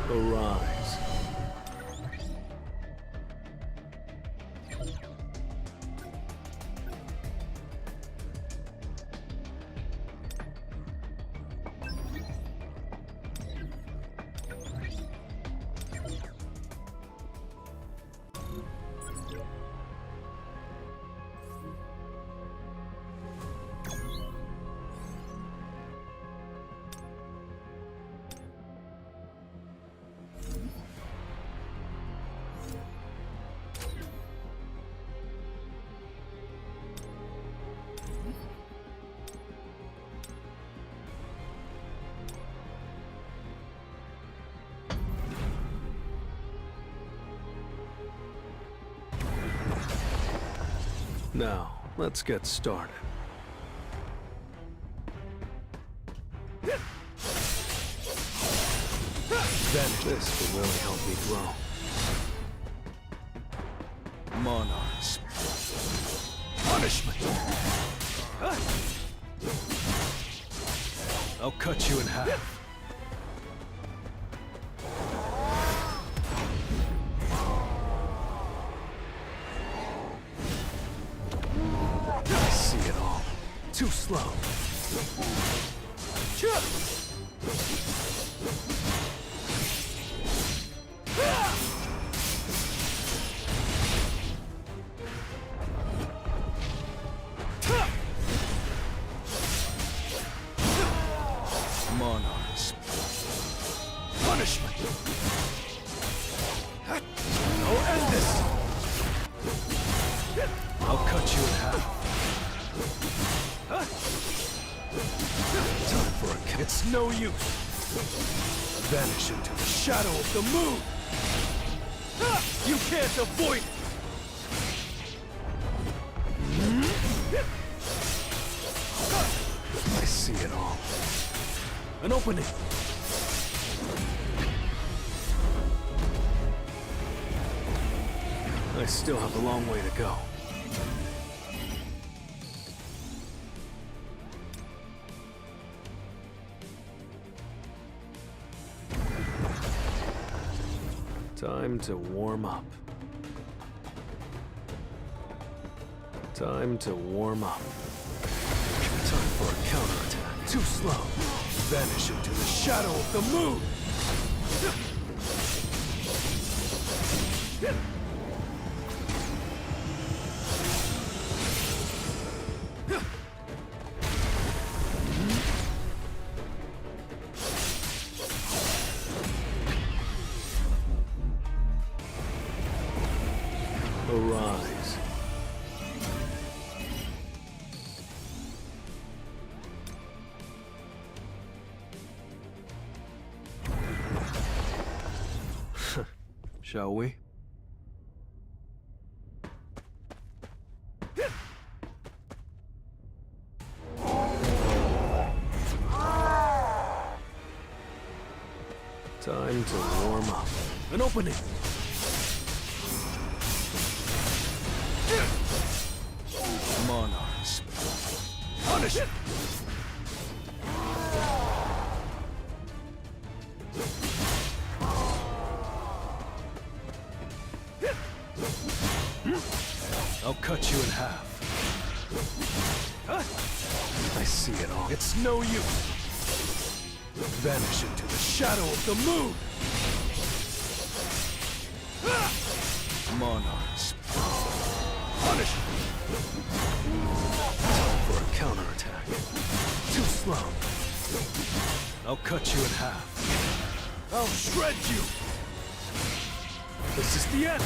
Arise. Now, let's get started. Then this will really help me grow. Monarchs. Punishment! I'll cut you in half. I see it all. Too slow. Monarchs. Punishment! I'll end this! I'll cut you in half. Time for a kick. It's no use. Vanish into the shadow of the moon! You can't avoid it! I see it all. An opening! I still have a long way to go. Time to warm up. Time to warm up. Time for a counterattack. Too slow. Vanish into the shadow of the moon! Arise. Shall we? Time to warm up. An opening! Monarchs. Punish it! I'll cut you in half. I see it all. It's no use. Vanish into the shadow of the moon! Monarchs. Punish it! Time for a counterattack. Too slow. I'll cut you in half. I'll shred you! This is the end!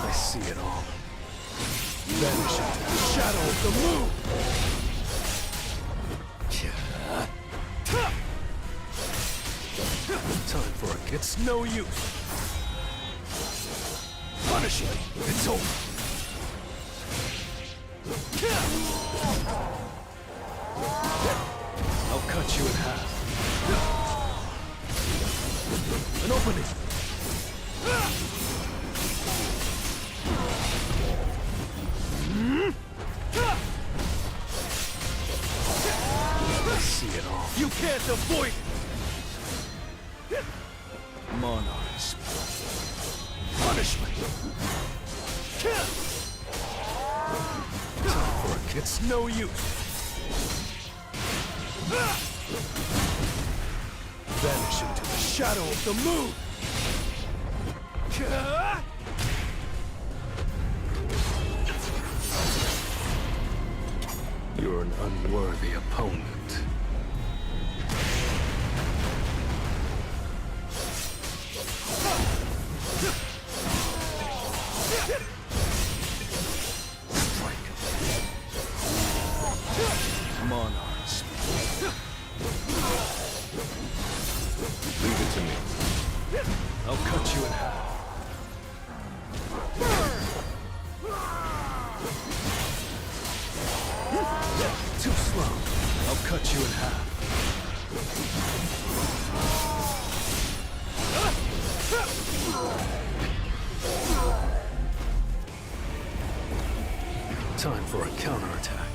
I see it all. Vanish into the shadow of the moon! Time for a... It's no use. Punish it! It's over! I'll cut you in half. An opening! I see it all. You can't avoid it! Monarchs. Punishment! Time for it. It's no use. Vanish into the shadow of the moon! You're an unworthy opponent. Strike. Monarchs. Leave it to me. I'll cut you in half. Too slow. I'll cut you in half. Time for a counterattack.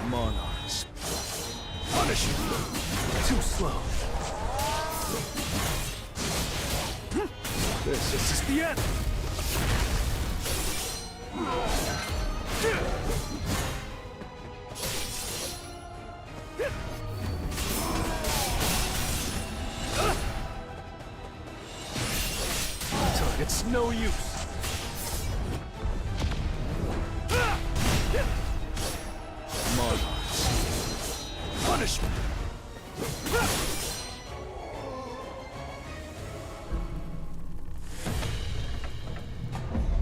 Monarchs. Punish you. Too slow. This is the end. It's no use. Monarchs. Punishment.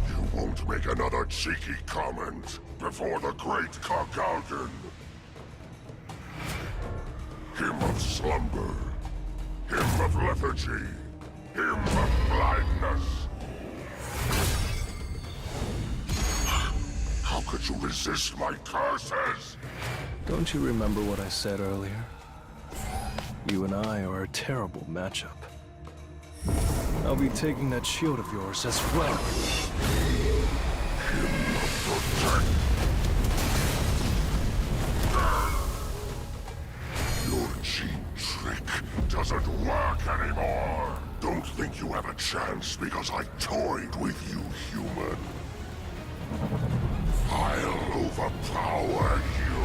You won't make another cheeky comment before the great Kagalgan. Him of slumber. Him of lethargy. Him of blindness. How could you resist my curses? Don't you remember what I said earlier? You and I are a terrible matchup. I'll be taking that shield of yours as well. Him of protect. Your cheap trick doesn't work anymore. Don't think you have a chance because I toyed with you, human. I'll overpower you.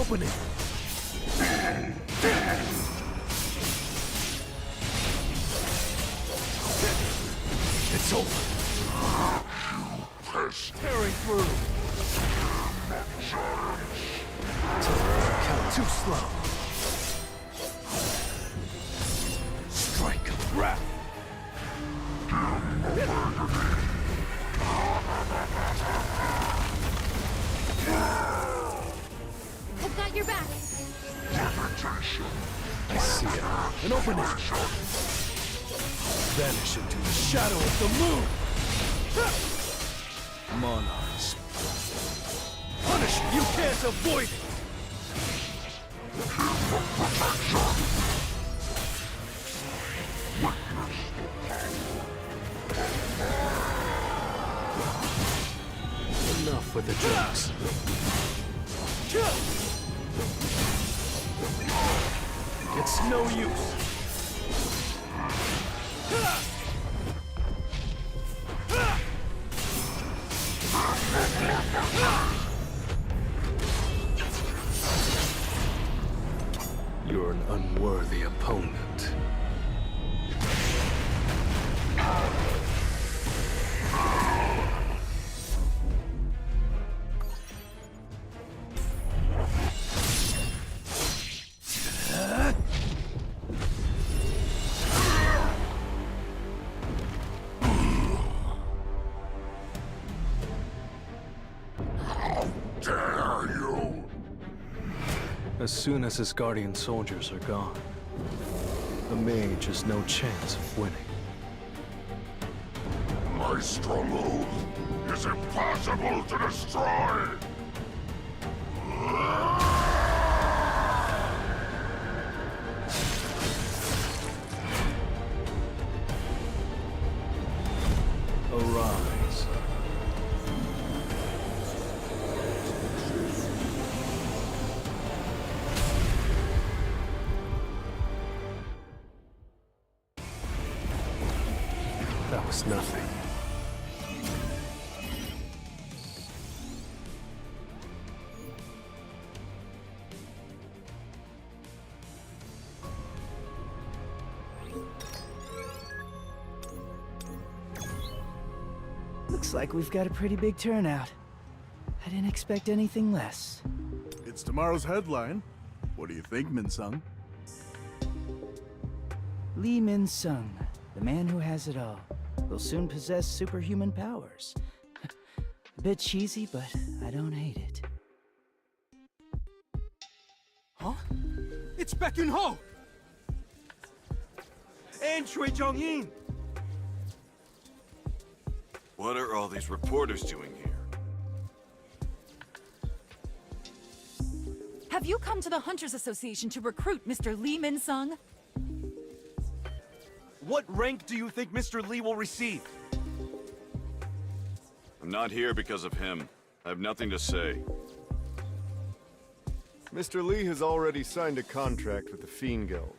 opening! It's over! Tearing through! Count too slow! Strike! Wrap! I've got your back. I see it. An opening! Vanish into the shadow of the moon! Monarchs. Punish it! You can't avoid it! Enough with the jokes. It's no use. You're an unworthy opponent. As soon as his guardian soldiers are gone, the mage has no chance of winning. My stronghold is impossible to destroy! Arise. That was nothing. Looks like we've got a pretty big turnout. I didn't expect anything less. It's tomorrow's headline. What do you think, Min-sung? Lee Min-sung, the man who has it all, will soon possess superhuman powers. A bit cheesy, but I don't hate it. Huh? It's Baek Yun-ho! And Choi Jong-in! What are all these reporters doing here? Have you come to the Hunters Association to recruit Mr. Lee Min-sung? What rank do you think Mr. Lee will receive? I'm not here because of him. I have nothing to say. Mr. Lee has already signed a contract with the Fiend Guild.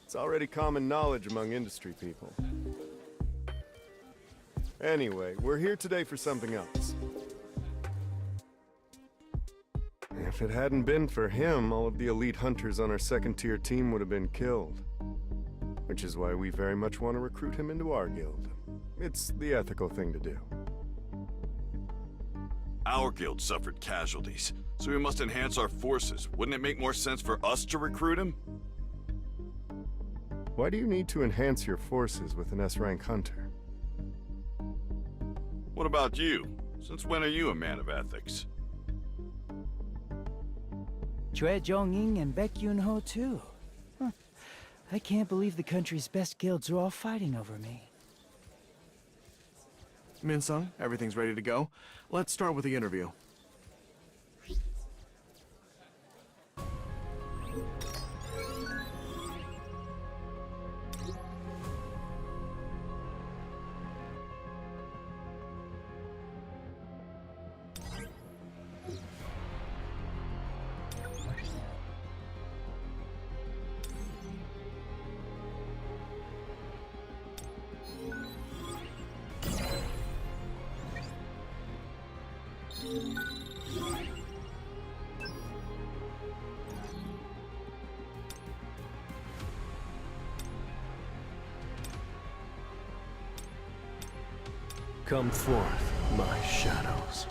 It's already common knowledge among industry people. Anyway, we're here today for something else. If it hadn't been for him, all of the elite hunters on our second-tier team would have been killed. Which is why we very much want to recruit him into our guild. It's the ethical thing to do. Our guild suffered casualties, so we must enhance our forces. Wouldn't it make more sense for us to recruit him? Why do you need to enhance your forces with an S-rank hunter? What about you? Since when are you a man of ethics? Choi Jong-in and Baek Yun-ho too. Huh. I can't believe the country's best guilds are all fighting over me. Min-sung, everything's ready to go. Let's start with the interview. Come forth, my shadows.